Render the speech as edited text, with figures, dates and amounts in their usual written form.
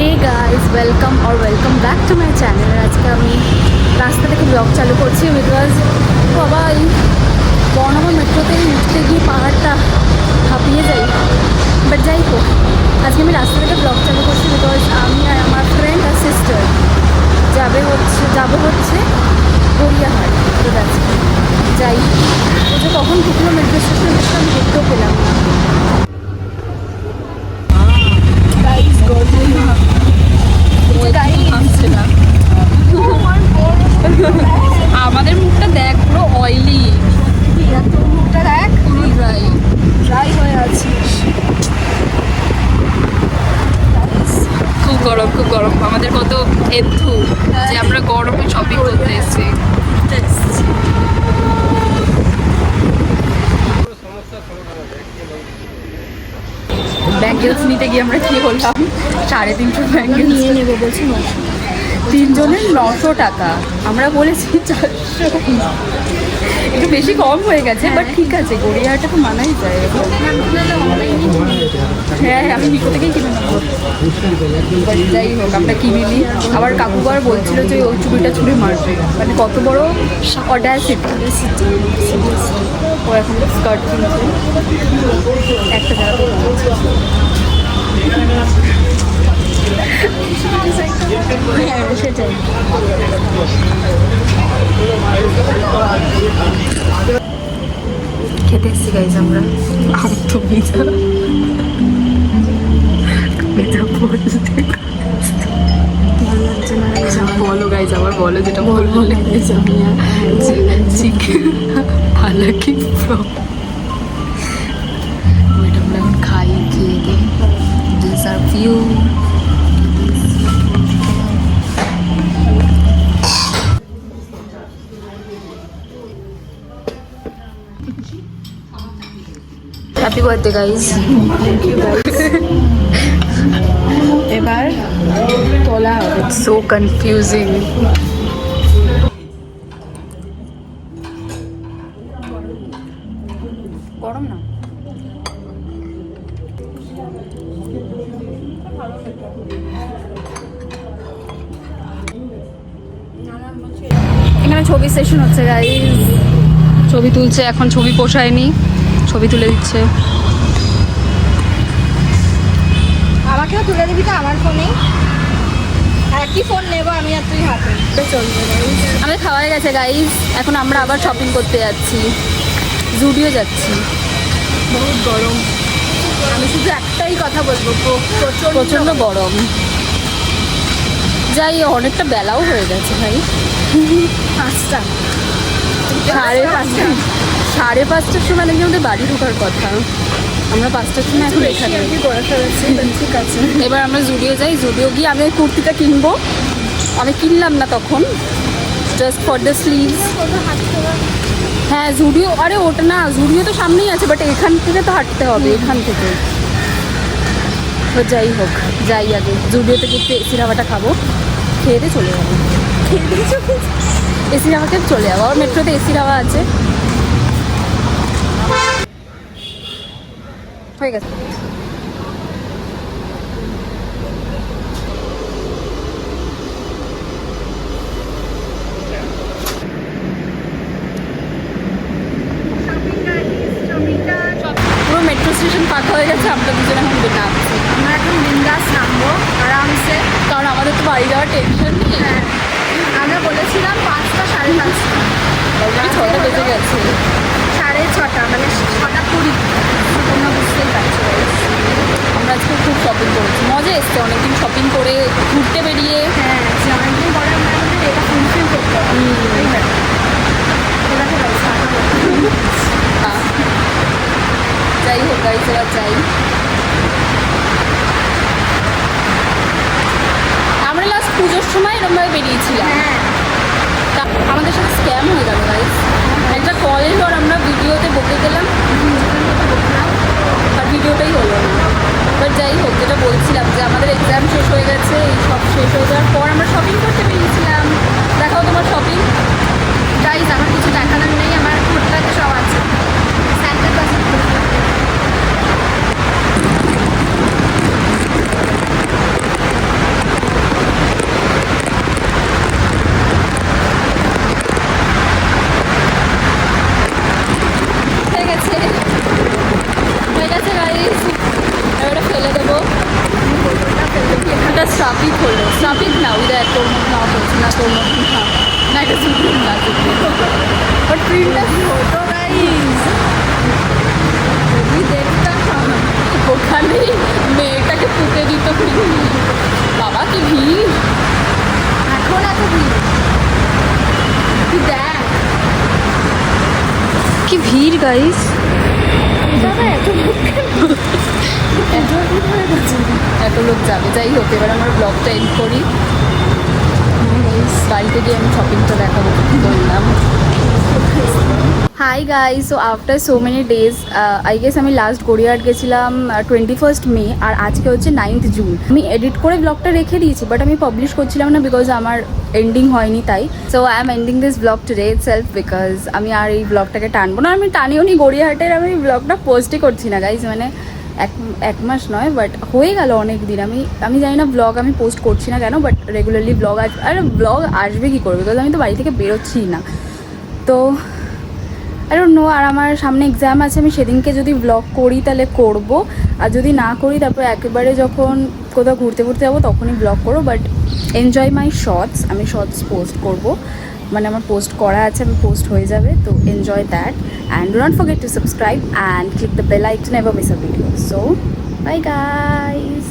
हे guys welcome और welcome back to my channel. आज के আমি রাস্তা থেকে ব্লগ চালু করছি বিকজ সবাই বর্ণমা মেট্রোতে উঠতে গিয়ে পাহাড়টা হাঁপিয়ে যাই। বাট যাই হোক, আজকে আমি রাস্তা থেকে ব্লগ চালু করছি বিকজ আমি আর আমার ফ্রেন্ড আর সিস্টার যাবো হচ্ছে গড়িয়াহাট। তো দ্যাটস যাই যে কখন ঢুকলো মেট্রো স্টেশনে আমি দেখতেও পেলাম না। আমাদের মুখটা দেখ পুরো অয়েলি, মুখটা দেখ পুরো ড্রাই হয়ে আছে। খুব গরম। আমাদের কত হেতু যে আমরা গরমে শপিং করতে এসেছি। ব্যাঙ্গেলস নিতে গিয়ে আমরা কি বললাম 350 ব্যাঙ্গেল নিয়ে নেবো বলছি না, তিনজনের 900 টাকা, আমরা বলেছি 400। একটু বেশি কম হয়ে গেছে, বাট ঠিক আছে, গড়িয়াহাটে তো মানাই যায়। হ্যাঁ, আমি মিকো থেকেই কিনে নেবো। যাই হোক, আমরা কিনে নিই। আবার কাকুবার বলছিল যে ওই চুড়িটা ছুঁড়ে মারবে, মানে কত বড় অডাসিটি। ও এখন স্কার্ট কিনছে একটা জায়গা। সেটাই খেতে এসছি গাইজ আমরা। তো বলো গাইজ, আবার বলো যেটা বলবো। চিকেন হালাকি ফ্রম ওইটা আমরা এখন খাই। খেয়ে দিই। This are view. Happy birthday guys. এবার তোলা হবে। So confusing. গরম না এখানে ছবি সেশন হচ্ছে গাইজ। ছবি তুলছে, এখন ছবি পোষায়নি, ছবি তুলে দিচ্ছে। আমাকেও তুলে দিবি তো আমার ফোনে? একই ফোন নেবো আমি আর তুই হাতে চলবে। আমাদের খাওয়া হয়ে গেছে গাইজ, এখন আমরা আবার শপিং করতে যাচ্ছি, জুডিও যাচ্ছি। বহুত গরম। আমি শুধু একটাই কথা বলবো, প্রচণ্ড গরম। যাই, অনেকটা বেলাও হয়ে গেছে ভাই। 5টা 5:30 5:30টার সময় নাকি আমাদের বাড়ি ঢোকার কথা। আমরা 5টার সময় এখন এখানে। করে ফেলেছি, ঠিক আছে। এবার আমরা জুডিও যাই। জুডিও গিয়ে আমি ওই কুর্তিটা কিনবো। আমি কিনলাম না তখন, জাস্ট ফর দ্য স্লিভস। হ্যাঁ জুডিও, আরে ওটা না, জুডিও তো সামনেই আছে, বাট এখান থেকে তো হাঁটতে হবে, এখান থেকে। তো যাই হোক, যাই আগে জুডিওতে গিয়ে একটু এসির হাওয়াটা খাবো, খেয়ে দিয়ে চলে যাবো। এসির হাওয়াতে চলে যাবো। আর মেট্রোতে এসির হাওয়া আছে। হয়ে গেছে। পুরো মেট্রো স্টেশন ফাঁকা হয়ে গেছে, আমরা দুজন এখন নামছি। আমরা এখন বিন্দাস নামবো আরামসে, কারণ আমাদের তো বাড়ি যাওয়ার টেনশন নেই। হ্যাঁ আমরা বলেছিলাম 5টা 5:30। অলরেডি 6টা বেজে গেছে। 6:30 মানে 6:20। তোমরা বুঝতেই পারছো guys। আমরা আজকে খুব শপিং করেছি, মজা এসছে অনেকদিন শপিং করে ঘুরতে বেরিয়ে। হ্যাঁ, যে অনেকদিন পরে আমরা আমাদের এটা ফুলফিল করতে পারি। যাই হোক গাইজ, এবার যাই। আমরা লাস্ট পুজোর সময় এরকমভাবে বেরিয়েছিলাম। হ্যাঁ, তা আমাদের সাথে স্ক্যাম হয়ে গেল গাইজ। একটা কল এলো আর আমরা ভিডিওতে বকে গেলাম, আর ভিডিওটাই হলো না। বাট যাই হোক, যেটা বলছিলাম যে আমাদের এক্সাম শেষ হয়ে গেছে, এই সব শেষ হয়ে যাওয়ার পর আমরা শপিং করতে বেরিয়েছিলাম। দেখাও তোমার শপিং। গাইজ আমার কিছু দেখানোর নেই, আমার টুকটাক সব আছে। স্যান্ডেল আছে। ট্রাফিক হলো, ট্রাফিক না, ওই দেখ তোর মধ্যে অফ হচ্ছে না, তোর মধ্যে না, না এটা জুবিন না, বাট প্রিন্টটা হতো গাইস, যদি দেখতাম ওখানে মেয়েটাকে পুঁতে দিত প্রিন্ট, বাবা কি ভিড়, এখন এত ভিড়, তুই দেখ কি ভিড় গাইস। দাদা এত লোক এত লোক যাবে, যাই হোক এবার আমরা ব্লগটা এন্ড করি। বাড়িতে গিয়ে আমি শপিংটা দেখাবো বললাম। Hi guys, so after so many days I guess আমি লাস্ট গড়িয়াহাট গেছিলাম 21st মে, আর আজকে হচ্ছে 9th জুন। আমি এডিট করে ব্লগটা রেখে দিয়েছি, বাট আমি পাবলিশ করছিলাম না বিকজ আমার এন্ডিং হয়নি তাই। So I am ending this blog today itself because আমি আর এই ব্লগটাকে টানবো না, আমি টানিও নি গড়িয়াহাটের, আমি ব্লগটা পোস্টই করছি না গাইজ, মানে এক মাস নয় বাট হয়ে গেল অনেক দিন। আমি জানি না ব্লগ আমি পোস্ট করছি না কেন, বাট রেগুলারলি ব্লগ আসবে, আর ব্লগ আসবে কী করবে বিকজ আমি তো বাড়ি থেকে বেরোচ্ছি না। তো আই ডোন্ট নো, আর আমার সামনে এক্সাম আছে, আমি সেদিনকে যদি ব্লগ করি তাহলে করব, আর যদি না করি তারপর একেবারে যখন কোথাও ঘুরতে যাবো তখনই ব্লগ করবো। বাট এনজয় মাই শর্টস, আমি শর্টস পোস্ট করব, মানে আমার পোস্ট করা আছে, আমি পোস্ট হয়ে যাবে, তো enjoy that and do not forget to subscribe and click the bell icon, never miss a video. So bye guys.